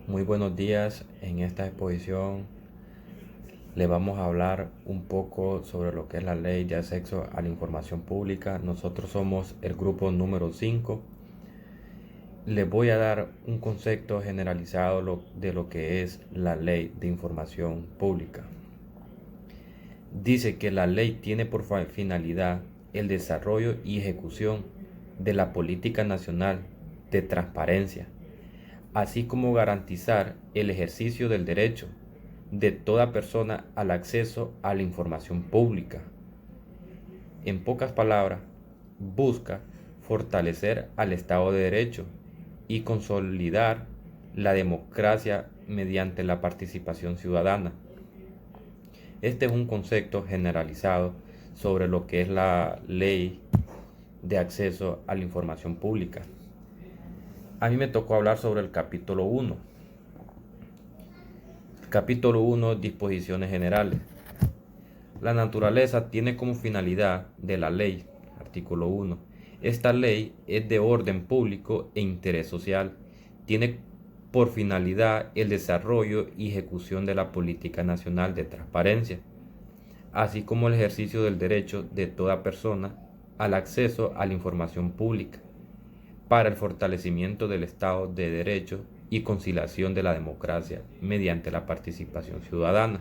Muy buenos días. En esta exposición le vamos a hablar un poco sobre lo que es la ley de acceso a la información pública. Nosotros somos el grupo número 5. Les voy a dar un concepto generalizado de lo que es la ley de información pública. Dice que la ley tiene por finalidad el desarrollo y ejecución de la política nacional de transparencia, así como garantizar el ejercicio del derecho de toda persona al acceso a la información pública. En pocas palabras, busca fortalecer al Estado de Derecho y consolidar la democracia mediante la participación ciudadana. Este es un concepto generalizado sobre lo que es la ley de acceso a la información pública. A mí me tocó hablar sobre el capítulo 1. Capítulo 1, disposiciones generales. La naturaleza tiene como finalidad de la ley, artículo 1. Esta ley es de orden público e interés social. Tiene por finalidad el desarrollo y ejecución de la política nacional de transparencia, así como el ejercicio del derecho de toda persona al acceso a la información pública, para el fortalecimiento del Estado de Derecho y conciliación de la democracia mediante la participación ciudadana.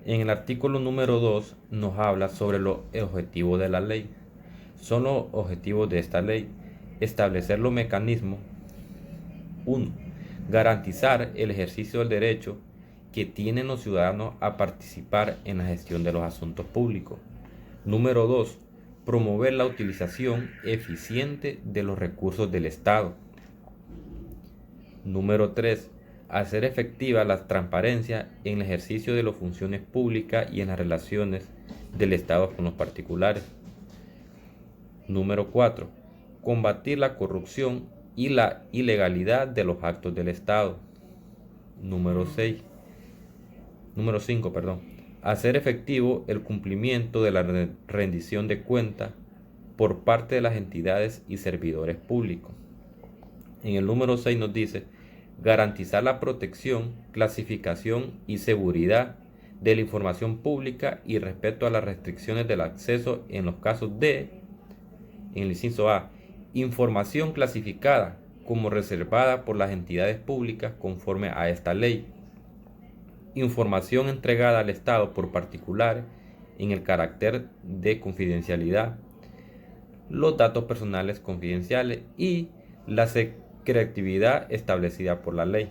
En el artículo número 2 nos habla sobre los objetivos de la ley. Son los objetivos de esta ley: establecer los mecanismos. 1. Garantizar el ejercicio del derecho que tienen los ciudadanos a participar en la gestión de los asuntos públicos. Número 2. Promover la utilización eficiente de los recursos del Estado. Número 3. Hacer efectiva la transparencia en el ejercicio de las funciones públicas y en las relaciones del Estado con los particulares. Número 4. Combatir la corrupción y la ilegalidad de los actos del Estado. Número 5. Hacer efectivo el cumplimiento de la rendición de cuentas por parte de las entidades y servidores públicos. En el número 6 nos dice: garantizar la protección, clasificación y seguridad de la información pública y respeto a las restricciones del acceso en los casos de, en el inciso A, información clasificada como reservada por las entidades públicas conforme a esta ley, información entregada al Estado por particulares en el carácter de confidencialidad, los datos personales confidenciales y la creatividad establecida por la ley.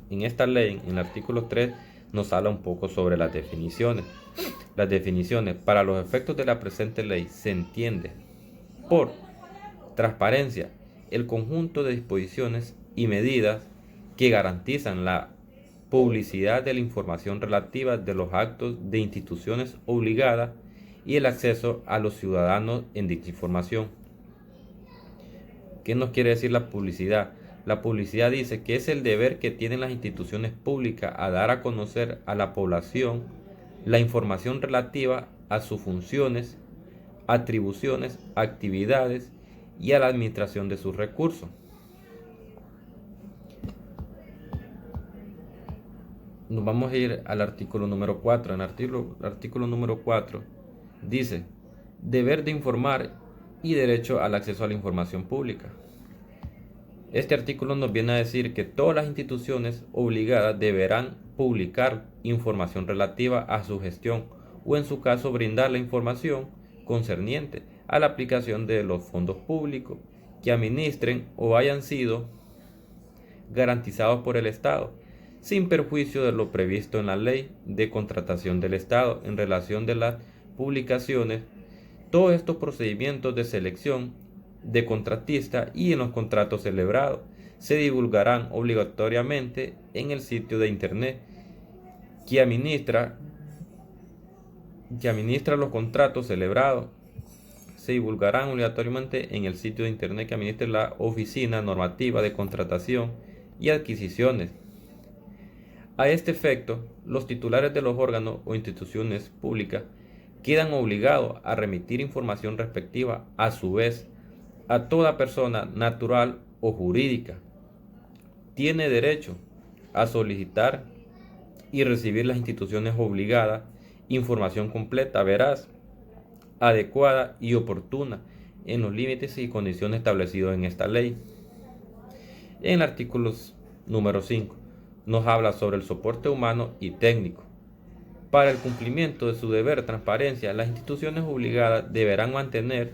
En esta ley, en el artículo 3, nos habla un poco sobre las definiciones. Las definiciones: para los efectos de la presente ley se entiende por transparencia el conjunto de disposiciones y medidas que garantizan la publicidad de la información relativa de los actos de instituciones obligadas y el acceso a los ciudadanos en dicha información. ¿Qué nos quiere decir la publicidad? La publicidad dice que es el deber que tienen las instituciones públicas a dar a conocer a la población la información relativa a sus funciones, atribuciones, actividades y a la administración de sus recursos. Nos vamos a ir al artículo número 4. En el artículo número 4 dice: deber de informar y derecho al acceso a la información pública. Este artículo nos viene a decir que todas las instituciones obligadas deberán publicar información relativa a su gestión o, en su caso, brindar la información concerniente a la aplicación de los fondos públicos que administren o hayan sido garantizados por el Estado, sin perjuicio de lo previsto en la Ley de Contratación del Estado en relación de las publicaciones. Todos estos procedimientos de selección de contratista y en los contratos celebrados se divulgarán obligatoriamente en el sitio de internet que administra los contratos celebrados. Se divulgarán obligatoriamente en el sitio de internet que administre la Oficina Normativa de Contratación y Adquisiciones. A este efecto, los titulares de los órganos o instituciones públicas quedan obligados a remitir información respectiva, a su vez, a toda persona natural o jurídica tiene derecho a solicitar y recibir las instituciones obligadas información completa, veraz, adecuada y oportuna en los límites y condiciones establecidos en esta ley. En el artículo número 5 nos habla sobre el soporte humano y técnico. Para el cumplimiento de su deber de transparencia, las instituciones obligadas deberán mantener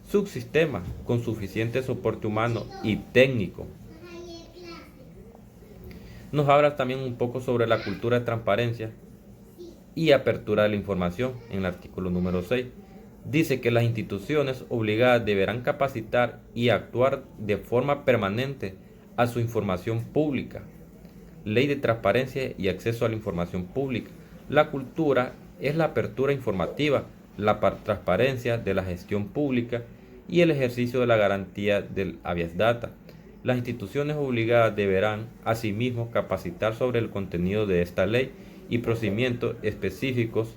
subsistemas con suficiente soporte humano y técnico. Nos habla también un poco sobre la cultura de transparencia y apertura de la información en el artículo número 6. Dice que las instituciones obligadas deberán capacitar y actuar de forma permanente a su información pública. Ley de transparencia y acceso a la información pública. La cultura es la apertura informativa, la transparencia de la gestión pública y el ejercicio de la garantía del habeas data. Las instituciones obligadas deberán, asimismo, capacitar sobre el contenido de esta ley y procedimientos específicos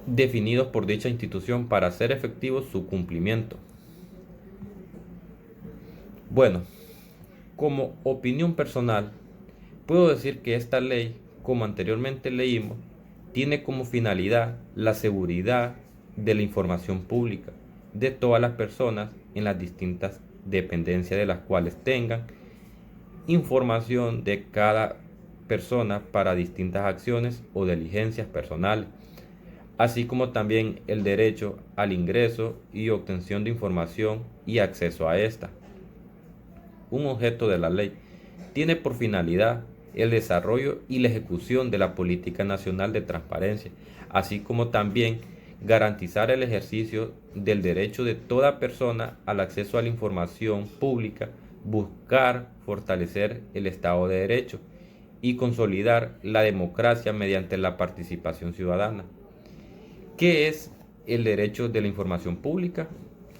definidos por dicha institución para hacer efectivo su cumplimiento. Bueno, como opinión personal, puedo decir que esta ley, como anteriormente leímos, tiene como finalidad la seguridad de la información pública de todas las personas en las distintas dependencias de las cuales tengan información de cada persona para distintas acciones o diligencias personales, así como también el derecho al ingreso y obtención de información y acceso a esta. Un objeto de la ley tiene por finalidad el desarrollo y la ejecución de la política nacional de transparencia, así como también garantizar el ejercicio del derecho de toda persona al acceso a la información pública, buscar fortalecer el Estado de Derecho y consolidar la democracia mediante la participación ciudadana. ¿Qué es el derecho de la información pública?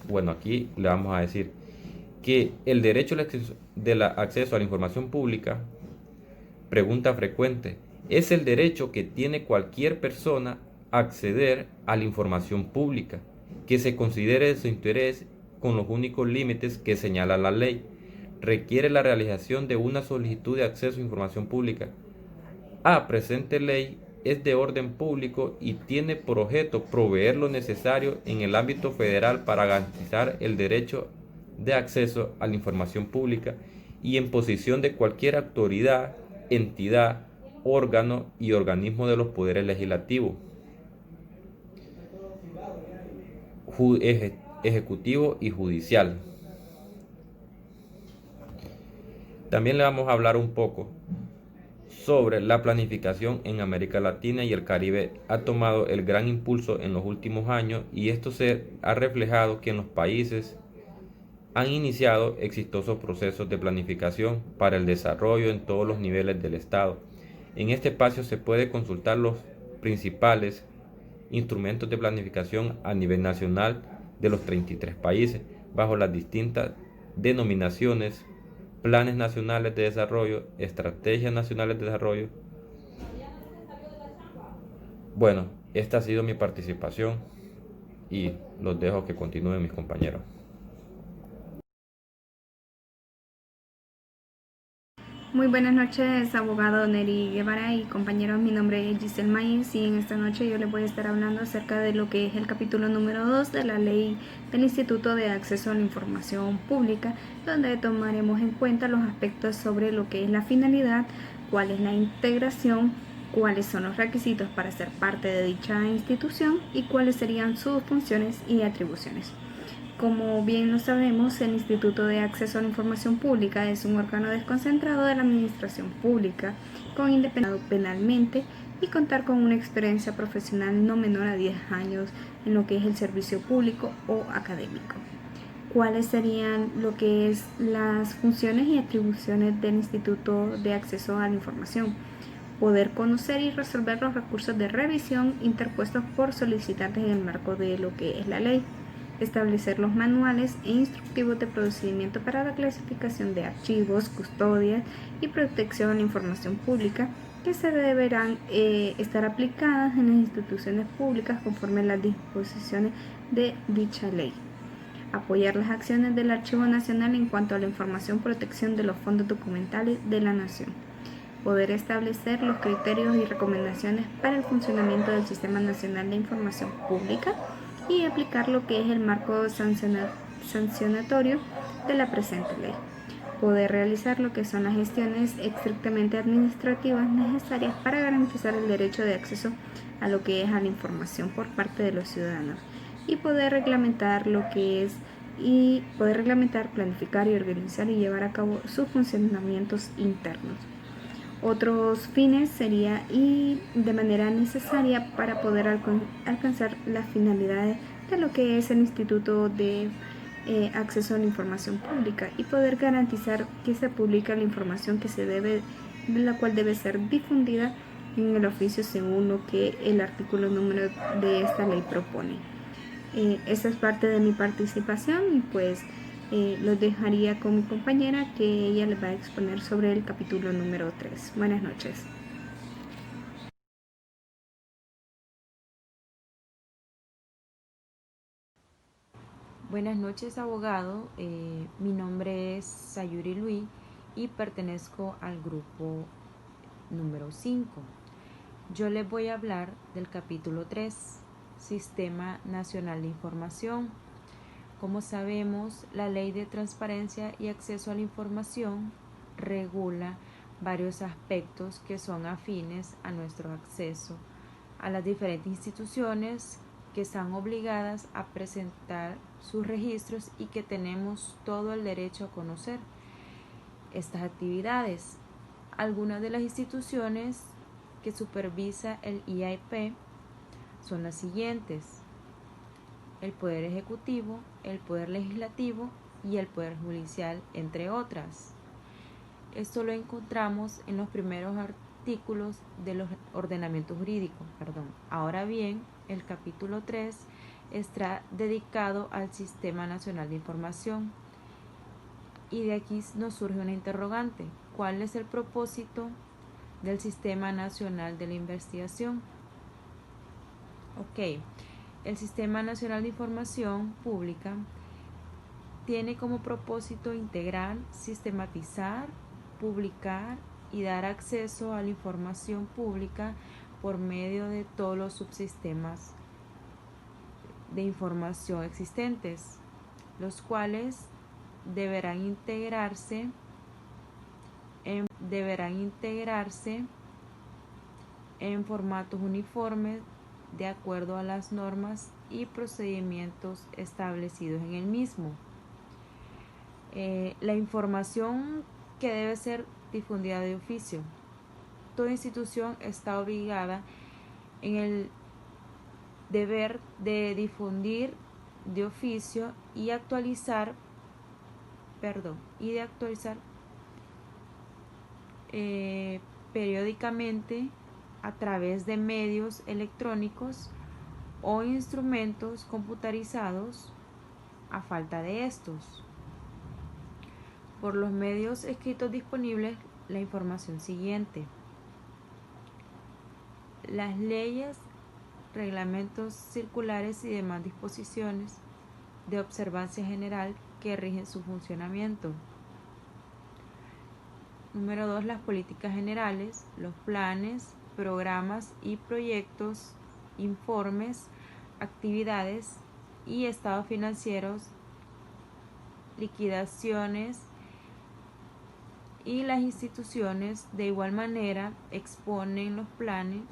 Bueno, aquí le vamos a decir que el derecho del acceso a la información pública, pregunta frecuente, es el derecho que tiene cualquier persona a acceder a la información pública, que se considere de su interés con los únicos límites que señala la ley. Requiere la realización de una solicitud de acceso a información pública. Presente ley es de orden público y tiene por objeto proveer lo necesario en el ámbito federal para garantizar el derecho de acceso a la información pública y en posición de cualquier autoridad, entidad, órgano y organismo de los poderes legislativo, ejecutivo y judicial. También le vamos a hablar un poco sobre la planificación en América Latina y el Caribe. Ha tomado el gran impulso en los últimos años y esto se ha reflejado que en los países han iniciado exitosos procesos de planificación para el desarrollo en todos los niveles del Estado. En este espacio se puede consultar los principales instrumentos de planificación a nivel nacional de los 33 países, bajo las distintas denominaciones: planes nacionales de desarrollo, estrategias nacionales de desarrollo. Bueno, esta ha sido mi participación y los dejo que continúen mis compañeros. Muy buenas noches, abogado Neri Guevara y compañeros. Mi nombre es Giselle Maíz y en esta noche yo les voy a estar hablando acerca de lo que es el capítulo número 2 de la ley del Instituto de Acceso a la Información Pública, donde tomaremos en cuenta los aspectos sobre lo que es la finalidad, cuál es la integración, cuáles son los requisitos para ser parte de dicha institución y cuáles serían sus funciones y atribuciones. Como bien lo sabemos, el Instituto de Acceso a la Información Pública es un órgano desconcentrado de la administración pública, con independencia penalmente y contar con una experiencia profesional no menor a 10 años en lo que es el servicio público o académico. ¿Cuáles serían lo que es las funciones y atribuciones del Instituto de Acceso a la Información? Poder conocer y resolver los recursos de revisión interpuestos por solicitantes en el marco de lo que es la ley. Establecer los manuales e instructivos de procedimiento para la clasificación de archivos, custodias y protección de la información pública que se deberán estar aplicadas en las instituciones públicas conforme a las disposiciones de dicha ley. apoyar las acciones del Archivo Nacional en cuanto a la información y protección de los fondos documentales de la Nación, poder establecer los criterios y recomendaciones para el funcionamiento del Sistema Nacional de Información Pública y aplicar lo que es el marco sancionatorio de la presente ley, poder realizar lo que son las gestiones estrictamente administrativas necesarias para garantizar el derecho de acceso a lo que es a la información por parte de los ciudadanos y poder reglamentar lo que es planificar y organizar y llevar a cabo sus funcionamientos internos. Otros fines sería y de manera necesaria para poder alcanzar las finalidades de lo que es el Instituto de Acceso a la Información Pública y poder garantizar que se publica la información de la cual debe ser difundida en el oficio según lo que el artículo número de esta ley propone. Esa es parte de mi participación y pues los dejaría con mi compañera que ella les va a exponer sobre el capítulo número 3. Buenas noches. Buenas noches, abogado. Mi nombre es Sayuri Luis y pertenezco al grupo número 5. Yo les voy a hablar del capítulo 3, Sistema Nacional de Información. Como sabemos, la Ley de Transparencia y Acceso a la Información regula varios aspectos que son afines a nuestro acceso a las diferentes instituciones que están obligadas a presentar sus registros y que tenemos todo el derecho a conocer estas actividades. Algunas de las instituciones que supervisa el IAP son las siguientes: el Poder Ejecutivo, el Poder Legislativo y el Poder Judicial, entre otras. Esto lo encontramos en los primeros artículos de los ordenamientos jurídicos. Ahora bien, el capítulo 3 está dedicado al Sistema Nacional de Información. Y de aquí nos surge una interrogante: ¿cuál es el propósito del Sistema Nacional de la Investigación? El Sistema Nacional de Información Pública tiene como propósito integrar, sistematizar, publicar y dar acceso a la información pública por medio de todos los subsistemas de información existentes, los cuales deberán integrarse en formatos uniformes de acuerdo a las normas y procedimientos establecidos en el mismo. La información que debe ser difundida de oficio. Toda institución está obligada en el deber de difundir de oficio y actualizar periódicamente a través de medios electrónicos o instrumentos computarizados a falta de estos. Por los medios escritos disponibles, la información siguiente: las leyes, reglamentos, circulares y demás disposiciones de observancia general que rigen su funcionamiento. Número 2, las políticas generales, los planes, programas y proyectos, informes, actividades y estados financieros, liquidaciones, y las instituciones de igual manera exponen los planes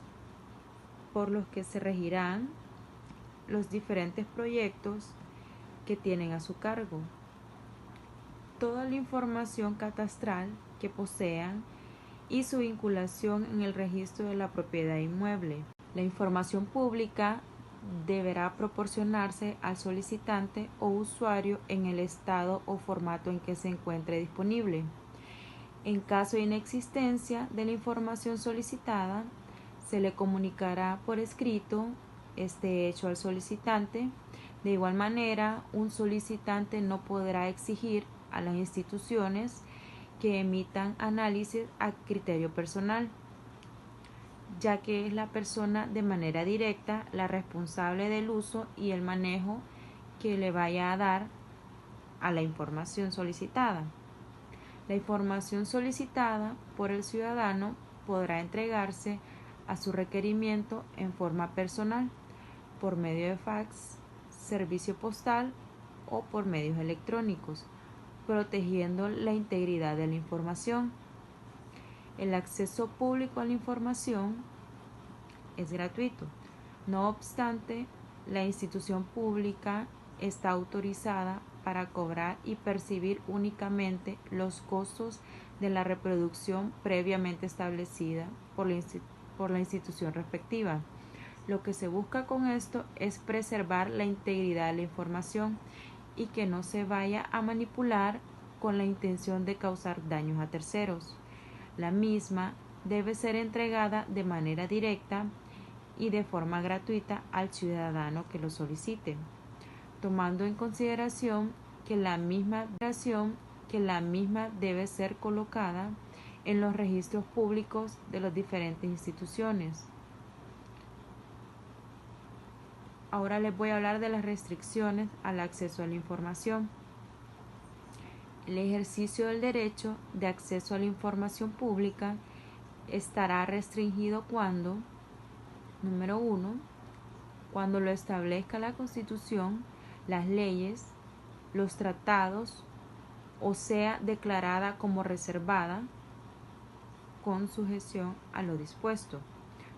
por los que se regirán los diferentes proyectos que tienen a su cargo. Toda la información catastral que posean y su vinculación en el registro de la propiedad inmueble. La información pública deberá proporcionarse al solicitante o usuario en el estado o formato en que se encuentre disponible. En caso de inexistencia de la información solicitada, se le comunicará por escrito este hecho al solicitante. De igual manera, un solicitante no podrá exigir a las instituciones que emitan análisis a criterio personal, ya que es la persona de manera directa la responsable del uso y el manejo que le vaya a dar a la información solicitada. La información solicitada por el ciudadano podrá entregarse a su requerimiento en forma personal, por medio de fax, servicio postal o por medios electrónicos, protegiendo la integridad de la información. El acceso público a la información es gratuito. No obstante, la institución pública está autorizada para cobrar y percibir únicamente los costos de la reproducción previamente establecida por la institución respectiva. Lo que se busca con esto es preservar la integridad de la información y que no se vaya a manipular con la intención de causar daños a terceros. La misma debe ser entregada de manera directa y de forma gratuita al ciudadano que lo solicite, tomando en consideración que la misma debe ser colocada en los registros públicos de las diferentes instituciones. Ahora les voy a hablar de las restricciones al acceso a la información. El ejercicio del derecho de acceso a la información pública estará restringido cuando, número 1, cuando lo establezca la Constitución, las leyes, los tratados o sea declarada como reservada con sujeción a lo dispuesto.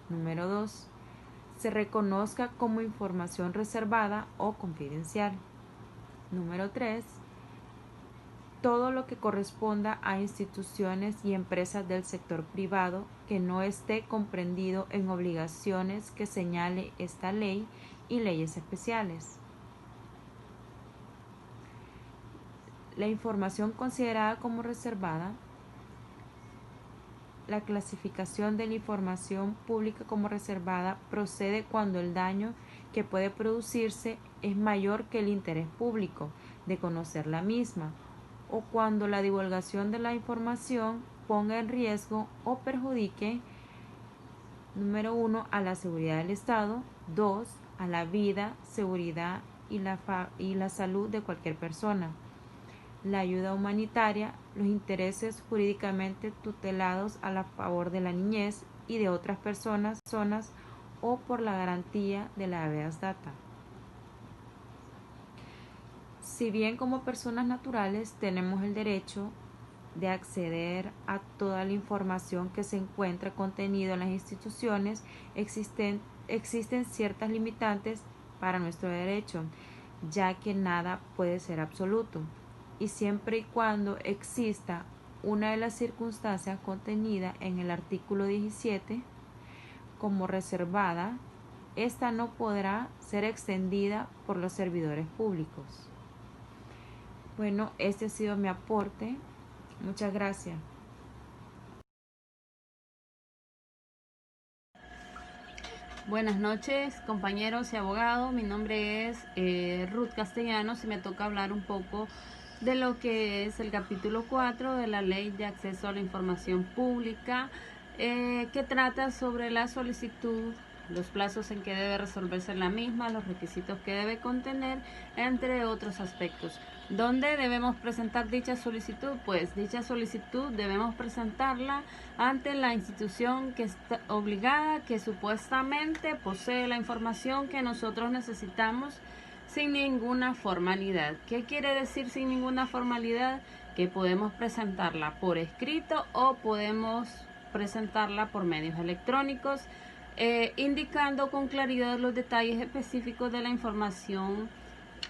Número 2, se reconozca como información reservada o confidencial. Número 3, todo lo que corresponda a instituciones y empresas del sector privado que no esté comprendido en obligaciones que señale esta ley y leyes especiales. La información considerada como reservada. La clasificación de la información pública como reservada procede cuando el daño que puede producirse es mayor que el interés público de conocer la misma, o cuando la divulgación de la información ponga en riesgo o perjudique, número 1, a la seguridad del Estado, 2, a la vida, seguridad y la salud de cualquier persona. La ayuda humanitaria, los intereses jurídicamente tutelados a favor de la niñez y de otras personas o por la garantía de la habeas data. Si bien como personas naturales tenemos el derecho de acceder a toda la información que se encuentra contenida en las instituciones, existen ciertas limitantes para nuestro derecho, ya que nada puede ser absoluto. Y siempre y cuando exista una de las circunstancias contenidas en el artículo 17 como reservada, esta no podrá ser extendida por los servidores públicos. Bueno, este ha sido mi aporte. Muchas gracias. Buenas noches, compañeros y abogados. Mi nombre es Ruth Castellanos y me toca hablar un poco de lo que es el capítulo 4 de la Ley de Acceso a la Información Pública, que trata sobre la solicitud, los plazos en que debe resolverse la misma, los requisitos que debe contener, entre otros aspectos. ¿Dónde debemos presentar dicha solicitud? Pues dicha solicitud debemos presentarla ante la institución que está obligada, que supuestamente posee la información que nosotros necesitamos, sin ninguna formalidad. ¿Qué quiere decir sin ninguna formalidad? Que podemos presentarla por escrito o podemos presentarla por medios electrónicos, indicando con claridad los detalles específicos de la información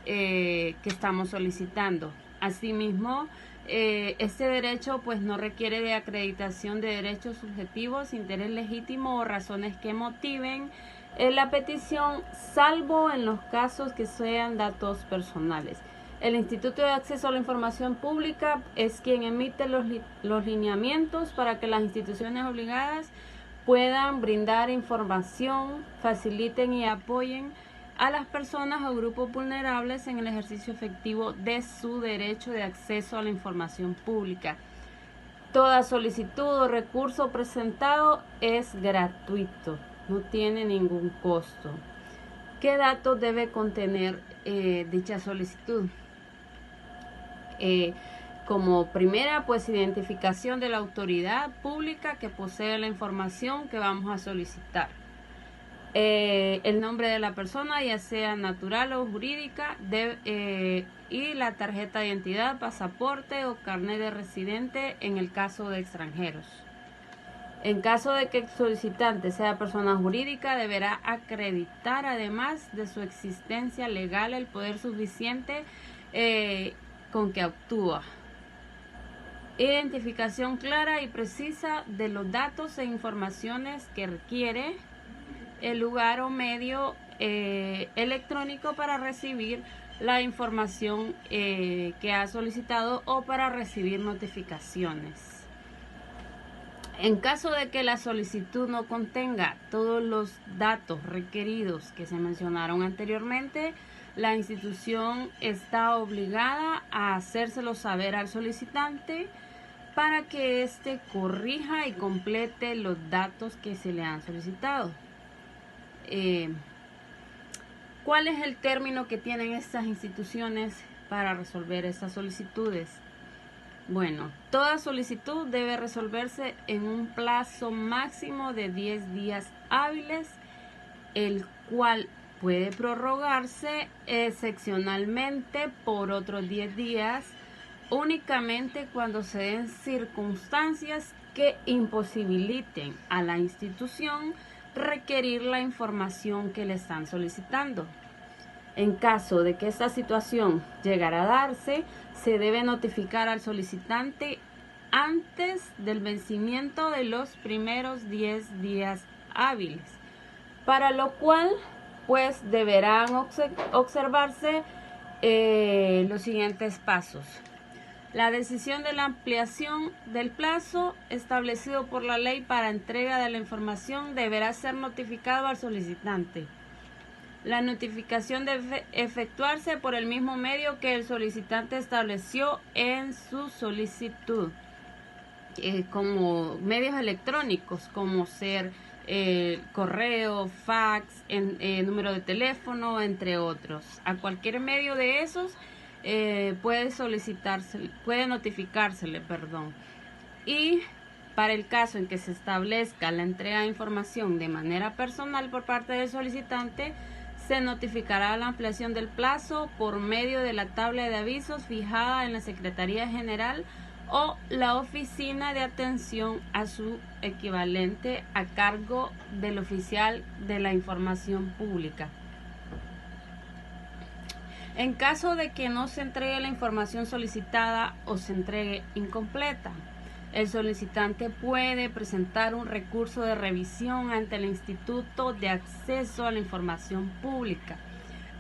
que estamos solicitando. Asimismo, este derecho pues no requiere de acreditación de derechos subjetivos, interés legítimo o razones que motiven la petición, salvo en los casos que sean datos personales. El Instituto de Acceso a la Información Pública es quien emite los lineamientos para que las instituciones obligadas puedan brindar información, faciliten y apoyen a las personas o grupos vulnerables en el ejercicio efectivo de su derecho de acceso a la información pública. Toda solicitud o recurso presentado es gratuito, no tiene ningún costo. ¿Qué datos debe contener dicha solicitud? Como primera, pues identificación de la autoridad pública que posee la información que vamos a solicitar. El nombre de la persona, ya sea natural o jurídica, y la tarjeta de identidad, pasaporte o carnet de residente en el caso de extranjeros. En caso de que el solicitante sea persona jurídica, deberá acreditar, además de su existencia legal, el poder suficiente con que actúa. Identificación clara y precisa de los datos e informaciones que requiere, el lugar o medio electrónico para recibir la información que ha solicitado o para recibir notificaciones. En caso de que la solicitud no contenga todos los datos requeridos que se mencionaron anteriormente, la institución está obligada a hacérselo saber al solicitante para que éste corrija y complete los datos que se le han solicitado. ¿Cuál es el término que tienen estas instituciones para resolver estas solicitudes? Bueno, toda solicitud debe resolverse en un plazo máximo de 10 días hábiles, el cual puede prorrogarse excepcionalmente por otros 10 días, únicamente cuando se den circunstancias que imposibiliten a la institución requerir la información que le están solicitando. En caso de que esta situación llegara a darse, se debe notificar al solicitante antes del vencimiento de los primeros 10 días hábiles, para lo cual pues deberán observarse los siguientes pasos. La decisión de la ampliación del plazo establecido por la ley para entrega de la información deberá ser notificado al solicitante. La notificación debe efectuarse por el mismo medio que el solicitante estableció en su solicitud, como medios electrónicos, como ser correo, fax, número de teléfono, entre otros. A cualquier medio de esos puede notificársele. Y para el caso en que se establezca la entrega de información de manera personal por parte del solicitante, se notificará la ampliación del plazo por medio de la tabla de avisos fijada en la Secretaría General o la Oficina de Atención a su equivalente a cargo del oficial de la información pública. En caso de que no se entregue la información solicitada o se entregue incompleta, el solicitante puede presentar un recurso de revisión ante el Instituto de Acceso a la Información Pública,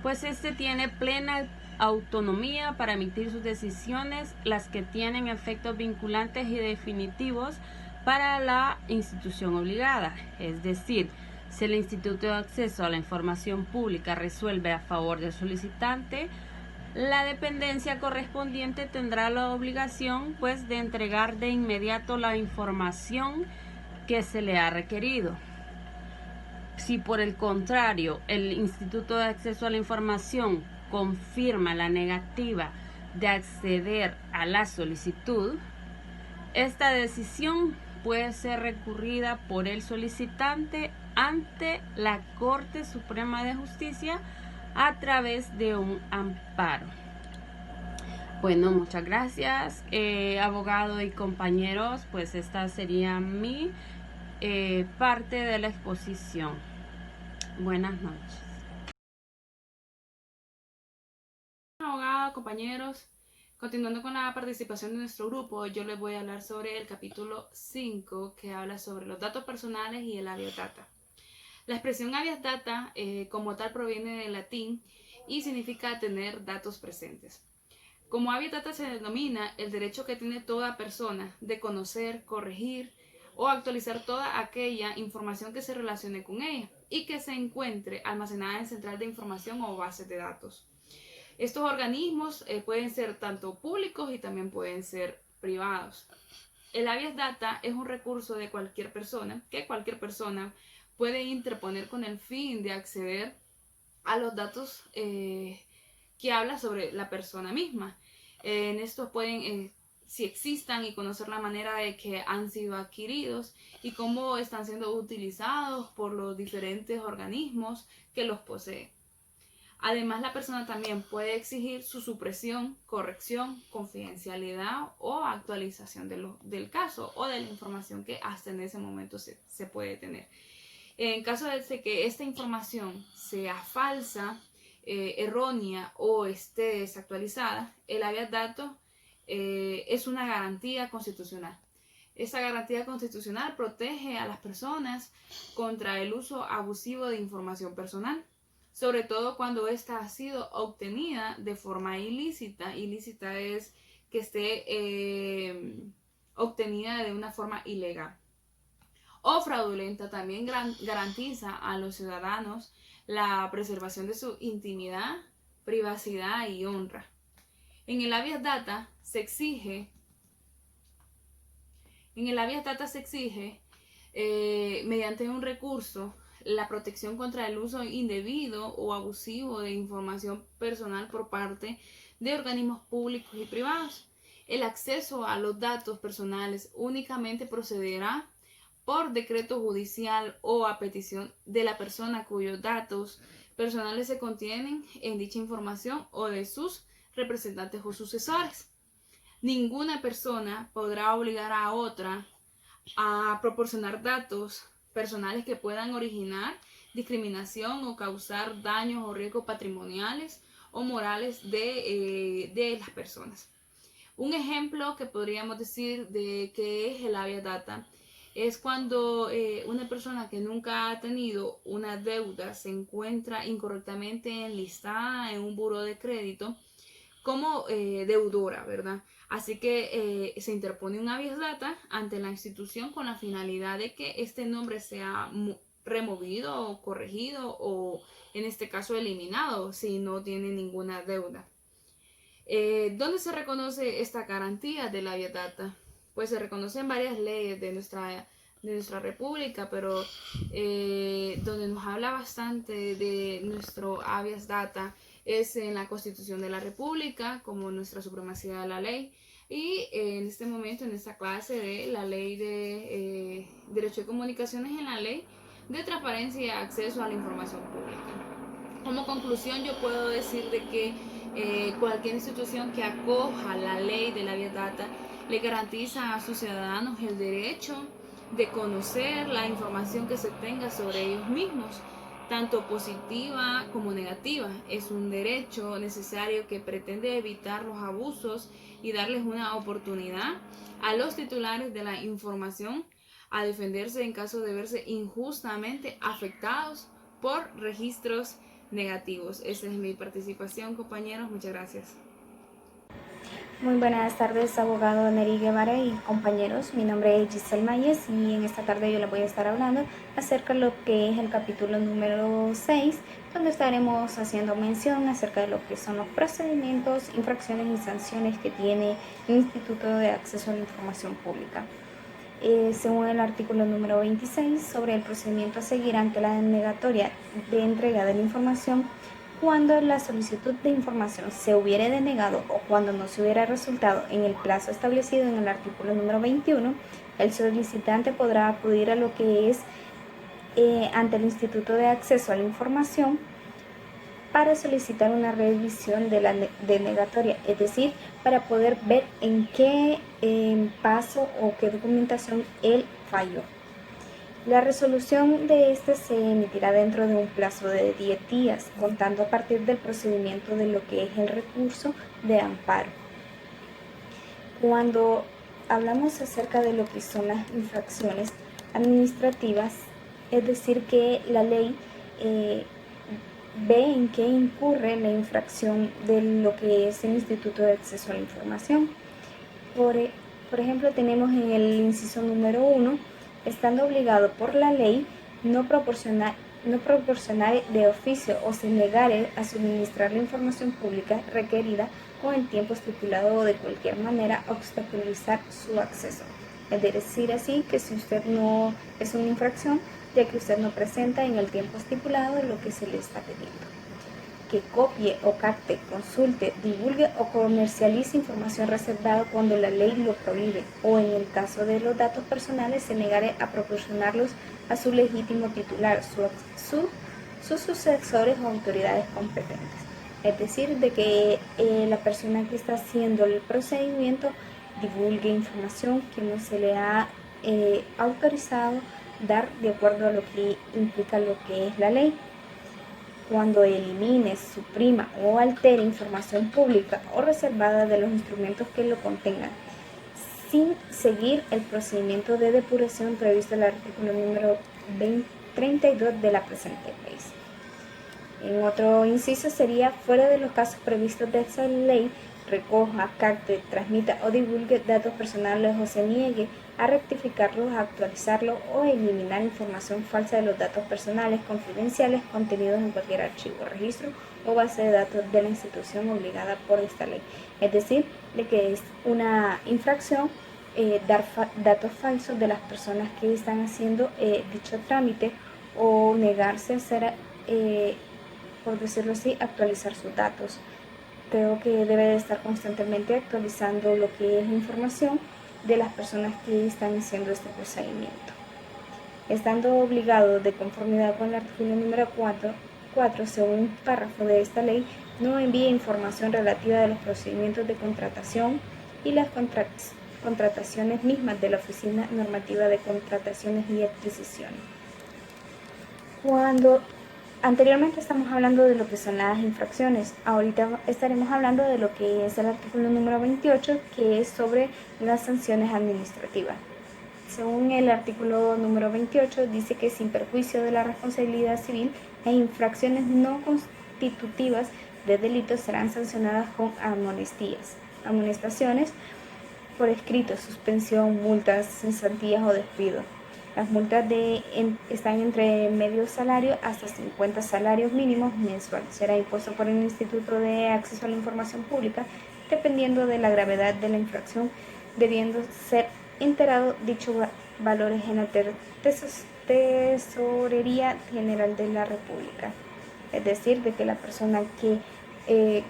pues este tiene plena autonomía para emitir sus decisiones, las que tienen efectos vinculantes y definitivos para la institución obligada. Es decir, si el Instituto de Acceso a la Información Pública resuelve a favor del solicitante, la dependencia correspondiente tendrá la obligación pues de entregar de inmediato la información que se le ha requerido. Si por el contrario el Instituto de Acceso a la Información confirma la negativa de acceder a la solicitud, esta decisión puede ser recurrida por el solicitante ante la Corte Suprema de Justicia a través de un amparo. Bueno, muchas gracias, abogado y compañeros, pues esta sería mi parte de la exposición. Buenas noches. Abogado, compañeros, continuando con la participación de nuestro grupo, yo les voy a hablar sobre el capítulo 5, que habla sobre los datos personales y el habeas data. La expresión habeas data como tal proviene del latín y significa tener datos presentes. Como habeas data se denomina el derecho que tiene toda persona de conocer, corregir o actualizar toda aquella información que se relacione con ella y que se encuentre almacenada en central de información o bases de datos. Estos organismos pueden ser tanto públicos y también pueden ser privados. El habeas data es un recurso de cualquier persona puede interponer con el fin de acceder a los datos que habla sobre la persona misma. En estos pueden, si existan, y conocer la manera de que han sido adquiridos y cómo están siendo utilizados por los diferentes organismos que los poseen. Además, la persona también puede exigir su supresión, corrección, confidencialidad o actualización del caso o de la información que hasta en ese momento se puede tener. En caso de que esta información sea falsa, errónea o esté desactualizada, el habeas datos es una garantía constitucional. Esta garantía constitucional protege a las personas contra el uso abusivo de información personal, sobre todo cuando ésta ha sido obtenida de forma ilícita. Ilícita es que esté obtenida de una forma ilegal. O fraudulenta. También garantiza a los ciudadanos la preservación de su intimidad, privacidad y honra. En el habeas data se exige mediante un recurso la protección contra el uso indebido o abusivo de información personal por parte de organismos públicos y privados. El acceso a los datos personales únicamente procederá por decreto judicial o a petición de la persona cuyos datos personales se contienen en dicha información o de sus representantes o sucesores. Ninguna persona podrá obligar a otra a proporcionar datos personales que puedan originar discriminación o causar daños o riesgos patrimoniales o morales de las personas. Un ejemplo que podríamos decir de qué es el habeas data es cuando una persona que nunca ha tenido una deuda se encuentra incorrectamente enlistada en un buró de crédito como deudora, ¿verdad? Así que se interpone un habeas data ante la institución con la finalidad de que este nombre sea removido o corregido o en este caso eliminado si no tiene ninguna deuda. ¿Dónde se reconoce esta garantía del habeas data? Pues se reconoce en varias leyes de nuestra república, pero donde nos habla bastante de nuestro habeas data es en la Constitución de la República, como nuestra supremacía de la ley, y en este momento, en esta clase de la ley de Derecho de Comunicaciones, en la ley de transparencia y acceso a la información pública. Como conclusión, yo puedo decir de que cualquier institución que acoja la ley de la habeas data le garantiza a sus ciudadanos el derecho de conocer la información que se tenga sobre ellos mismos, tanto positiva como negativa. Es un derecho necesario que pretende evitar los abusos y darles una oportunidad a los titulares de la información a defenderse en caso de verse injustamente afectados por registros negativos. Esa es mi participación, compañeros. Muchas gracias. Muy buenas tardes, abogado Neri Guevara y compañeros. Mi nombre es Giselle Mayes y en esta tarde yo les voy a estar hablando acerca de lo que es el capítulo número 6, donde estaremos haciendo mención acerca de lo que son los procedimientos, infracciones y sanciones que tiene el Instituto de Acceso a la Información Pública. Según el artículo número 26 sobre el procedimiento a seguir ante la denegatoria de entrega de la información, cuando la solicitud de información se hubiere denegado o cuando no se hubiera resultado en el plazo establecido en el artículo número 21, el solicitante podrá acudir a lo que es ante el Instituto de Acceso a la Información para solicitar una revisión de la denegatoria, es decir, para poder ver en qué paso o qué documentación él falló. La resolución de este se emitirá dentro de un plazo de 10 días, contando a partir del procedimiento de lo que es el recurso de amparo. Cuando hablamos acerca de lo que son las infracciones administrativas, es decir, que la ley ve en qué incurre la infracción de lo que es el Instituto de Acceso a la Información. Por ejemplo, tenemos en el inciso número 1, estando obligado por la ley no proporcionar de oficio o se negare a suministrar la información pública requerida o en tiempo estipulado o de cualquier manera obstaculizar su acceso. Es decir, así que si usted no es una infracción, ya que usted no presenta en el tiempo estipulado lo que se le está pidiendo. que copie o capte, consulte, divulgue o comercialice información reservada cuando la ley lo prohíbe, o en el caso de los datos personales se negare a proporcionarlos a su legítimo titular, sus sucesores o autoridades competentes. Es decir, de que la persona que está haciendo el procedimiento divulgue información que no se le ha autorizado dar de acuerdo a lo que implica lo que es la ley. Cuando elimine, suprima o altere información pública o reservada de los instrumentos que lo contengan, sin seguir el procedimiento de depuración previsto en el artículo número 32 de la presente ley. En otro inciso sería, fuera de los casos previstos de esa ley, recoja, capte, transmita o divulgue datos personales o se niegue a rectificarlos, a actualizarlos o eliminar información falsa de los datos personales confidenciales contenidos en cualquier archivo, registro o base de datos de la institución obligada por esta ley. Es decir, de que es una infracción dar datos falsos de las personas que están haciendo dicho trámite o negarse a hacer, por decirlo así, actualizar sus datos. Creo que debe de estar constantemente actualizando lo que es la información de las personas que están haciendo este procedimiento. Estando obligado de conformidad con el artículo número 4, según un párrafo de esta ley, no envíe información relativa de los procedimientos de contratación y las contrataciones mismas de la Oficina Normativa de Contrataciones y Adquisiciones. Anteriormente estamos hablando de lo que son las infracciones, ahorita estaremos hablando de lo que es el artículo número 28, que es sobre las sanciones administrativas. Según el artículo número 28, dice que sin perjuicio de la responsabilidad civil, las infracciones no constitutivas de delitos serán sancionadas con amonestaciones por escrito, suspensión, multas, cesantías o despido. Las multas están entre medio salario hasta 50 salarios mínimos mensuales. Será impuesto por el Instituto de Acceso a la Información Pública, dependiendo de la gravedad de la infracción, debiendo ser enterado dichos valores en la Tesorería General de la República. Es decir, de que la persona que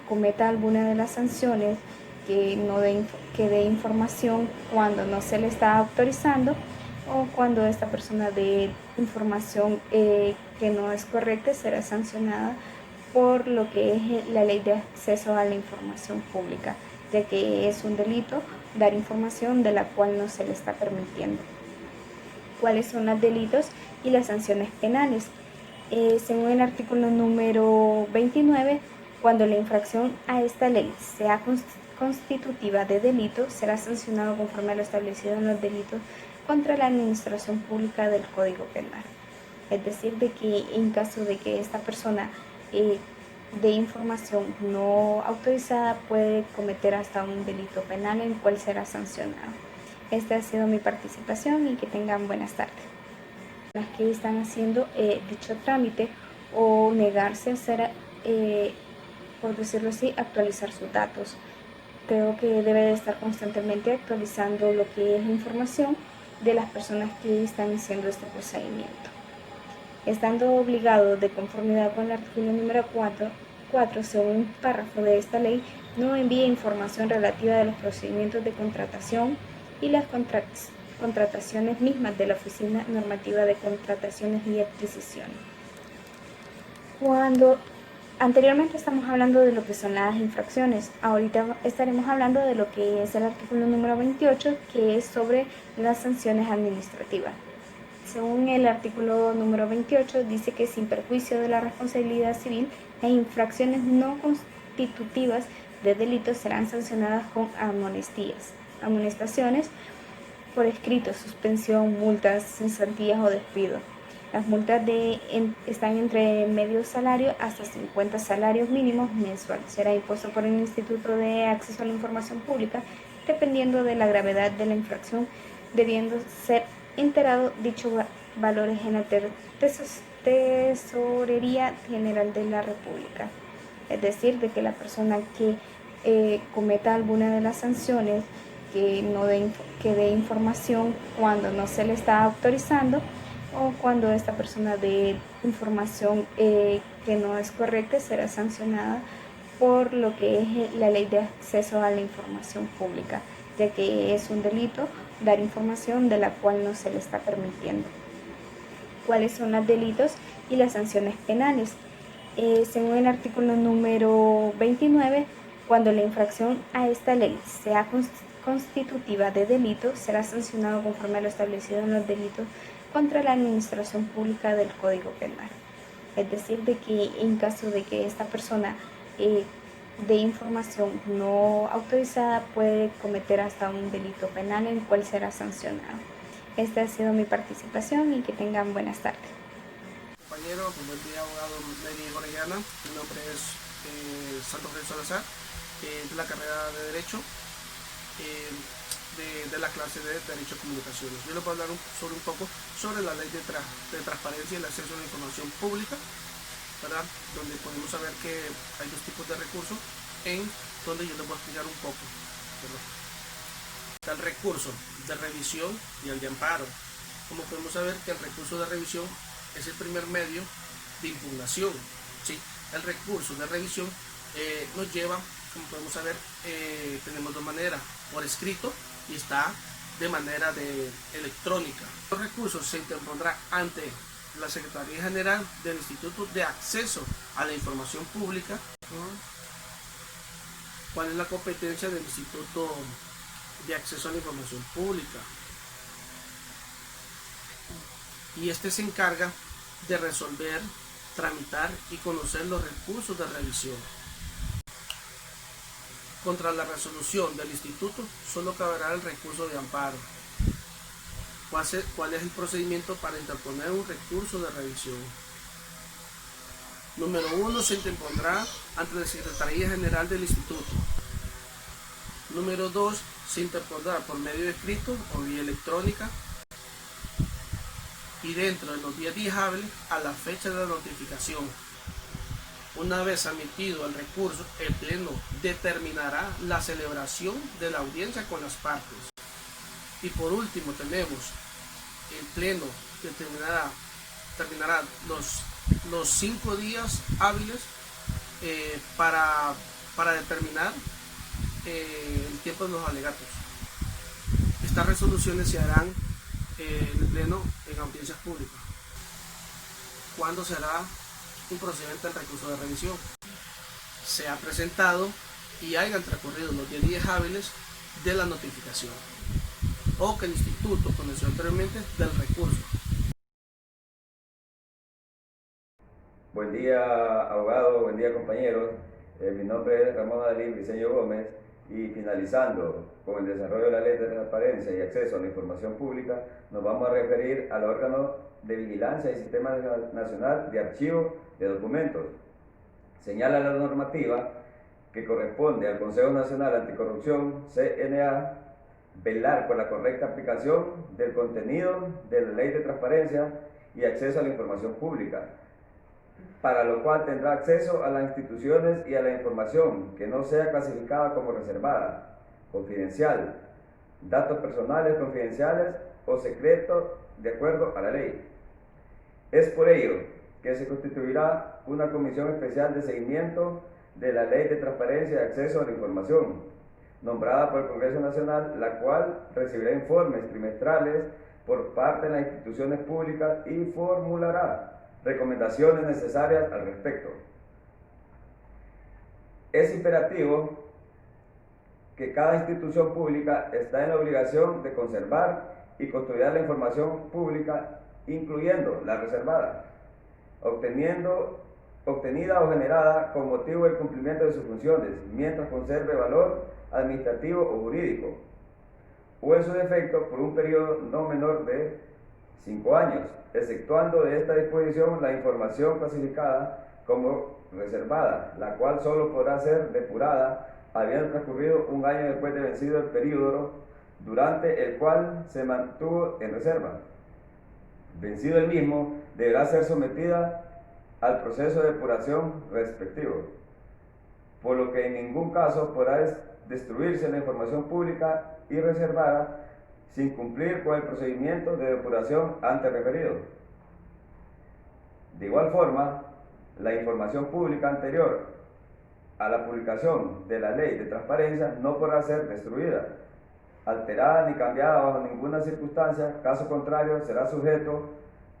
cometa alguna de las sanciones, que dé información cuando no se le está autorizando, o cuando esta persona dé información que no es correcta, será sancionada por lo que es la Ley de Acceso a la Información Pública, ya que es un delito dar información de la cual no se le está permitiendo. ¿Cuáles son los delitos y las sanciones penales? Según el artículo número 29, cuando la infracción a esta ley sea constitutiva de delito, será sancionado conforme a lo establecido en los delitos contra la administración pública del Código Penal. Es decir, de que en caso de que esta persona dé información no autorizada, puede cometer hasta un delito penal en el cual será sancionado. Esta ha sido mi participación y que tengan buenas tardes. Las que están haciendo dicho trámite o negarse a hacer, por decirlo así, actualizar sus datos. Creo que debe de estar constantemente actualizando lo que es la información de las personas que están haciendo este procedimiento. Estando obligado de conformidad con el artículo número 4, según un párrafo de esta ley, no envíe información relativa de los procedimientos de contratación y las contrataciones mismas de la Oficina Normativa de Contrataciones y Adquisiciones. Anteriormente estamos hablando de lo que son las infracciones, ahorita estaremos hablando de lo que es el artículo número 28, que es sobre las sanciones administrativas. Según el artículo número 28, dice que sin perjuicio de la responsabilidad civil, las infracciones no constitutivas de delitos serán sancionadas con amonestaciones por escrito, suspensión, multas, cesantías o despido. Las multas están entre medio salario hasta 50 salarios mínimos mensuales. Será impuesto por el Instituto de Acceso a la Información Pública, dependiendo de la gravedad de la infracción, debiendo ser enterado dichos valores en la Tesorería General de la República. Es decir, de que la persona que cometa alguna de las sanciones, que dé información cuando no se le está autorizando, o cuando esta persona dé información que no es correcta, será sancionada por lo que es la ley de acceso a la información pública, ya que es un delito dar información de la cual no se le está permitiendo. ¿Cuáles son los delitos y las sanciones penales? Según el artículo número 29, cuando la infracción a esta ley sea constitutiva de delito, será sancionado conforme a lo establecido en los delitos contra la administración pública del Código Penal. Es decir, de que en caso de que esta persona de información no autorizada, puede cometer hasta un delito penal en el cual será sancionado. Esta ha sido mi participación y que tengan buenas tardes. Compañero, buen día, abogado Neri Orellana. Mi nombre es Santos Rey Salazar, de la carrera de Derecho, de la clase de Derecho de Comunicaciones. Yo les voy a hablar un poco sobre la ley de transparencia y el acceso a la información pública, ¿verdad? Donde podemos saber que hay dos tipos de recursos, en donde yo les voy a explicar un poco, ¿verdad? Está el recurso de revisión y el de amparo. Como podemos saber que el recurso de revisión es el primer medio de impugnación, ¿sí? El recurso de revisión nos lleva, como podemos saber, tenemos dos maneras, por escrito y está de manera electrónica. Los recursos se interpondrán ante la Secretaría General del Instituto de Acceso a la Información Pública. ¿Cuál es la competencia del Instituto de Acceso a la Información Pública? Y este se encarga de resolver, tramitar y conocer los recursos de revisión. Contra la resolución del instituto solo caberá el recurso de amparo. ¿Cuál es el procedimiento para interponer un recurso de revisión? Número 1, se interpondrá ante la Secretaría General del Instituto. Número 2, se interpondrá por medio de escrito o vía electrónica y dentro de los 10 días hábiles a la fecha de la notificación. Una vez admitido el recurso, el Pleno determinará la celebración de la audiencia con las partes. Y por último tenemos el Pleno terminará los 5 días hábiles para determinar el tiempo de los alegatos. Estas resoluciones se harán en el Pleno en audiencias públicas. ¿Cuándo será un procedimiento del recurso de revisión? Se ha presentado y hayan transcurrido los 10 días hábiles de la notificación o que el instituto conoció anteriormente del recurso. Buen día, abogado, buen día, compañeros. Mi nombre es Ramón Adalín Briceño Gómez y finalizando con el desarrollo de la Ley de Transparencia y Acceso a la Información Pública, nos vamos a referir al órgano de vigilancia y Sistema Nacional de Archivo de Documentos. Señala la normativa que corresponde al Consejo Nacional Anticorrupción, CNA, velar por la correcta aplicación del contenido de la Ley de Transparencia y Acceso a la Información Pública, para lo cual tendrá acceso a las instituciones y a la información que no sea clasificada como reservada, confidencial, datos personales confidenciales o secretos de acuerdo a la ley. Es por ello que se constituirá una comisión especial de seguimiento de la Ley de Transparencia y Acceso a la Información, nombrada por el Congreso Nacional, la cual recibirá informes trimestrales por parte de las instituciones públicas y formulará recomendaciones necesarias al respecto. Es imperativo que cada institución pública está en la obligación de conservar y custodiar la información pública, incluyendo la reservada, obtenida o generada con motivo del cumplimiento de sus funciones, mientras conserve valor administrativo o jurídico, o en su defecto por un periodo no menor de 5 años, exceptuando de esta disposición la información clasificada como reservada, la cual solo podrá ser depurada habiendo transcurrido un año después de vencido el periodo durante el cual se mantuvo en reserva. Vencido el mismo, deberá ser sometida al proceso de depuración respectivo, por lo que en ningún caso podrá destruirse la información pública y reservada sin cumplir con el procedimiento de depuración antes referido. De igual forma, la información pública anterior a la publicación de la ley de transparencia no podrá ser destruida, alterada ni cambiada bajo ninguna circunstancia. Caso contrario, será sujeto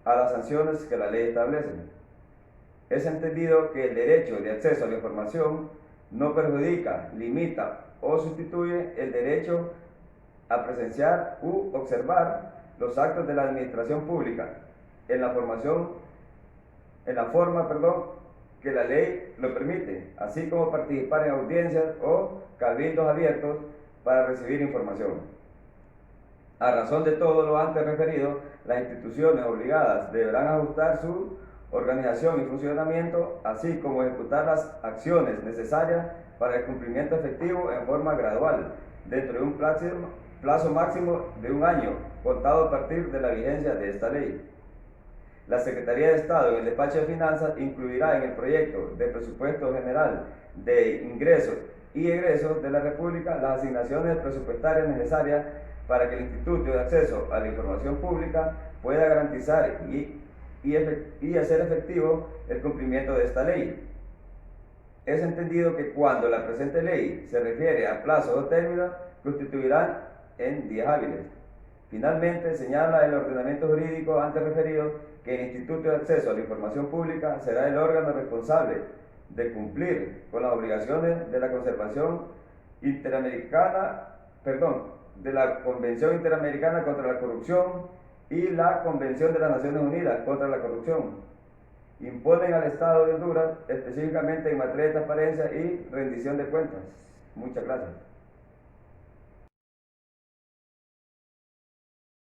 a las sanciones que la ley establece. Es entendido que el derecho de acceso a la información no perjudica, limita o sustituye el derecho a presenciar u observar los actos de la administración pública en la forma que la ley lo permite, así como participar en audiencias o cabildos abiertos para recibir información. A razón de todo lo antes referido, las instituciones obligadas deberán ajustar su organización y funcionamiento, así como ejecutar las acciones necesarias para el cumplimiento efectivo en forma gradual, dentro de un plazo máximo de 1 año, contado a partir de la vigencia de esta ley. La Secretaría de Estado en el despacho de finanzas incluirá en el proyecto de presupuesto general de ingresos y egresos de la República las asignaciones presupuestarias necesarias para que el Instituto de Acceso a la Información Pública pueda garantizar y hacer efectivo el cumplimiento de esta ley. Es entendido que cuando la presente ley se refiere a plazos o términos, constituirán en días hábiles. Finalmente, señala el ordenamiento jurídico antes referido que el Instituto de Acceso a la Información Pública será el órgano responsable de cumplir con las obligaciones de la de la Convención Interamericana contra la Corrupción y la Convención de las Naciones Unidas contra la Corrupción. Imponen al Estado de Honduras específicamente en materia de transparencia y rendición de cuentas. Muchas gracias.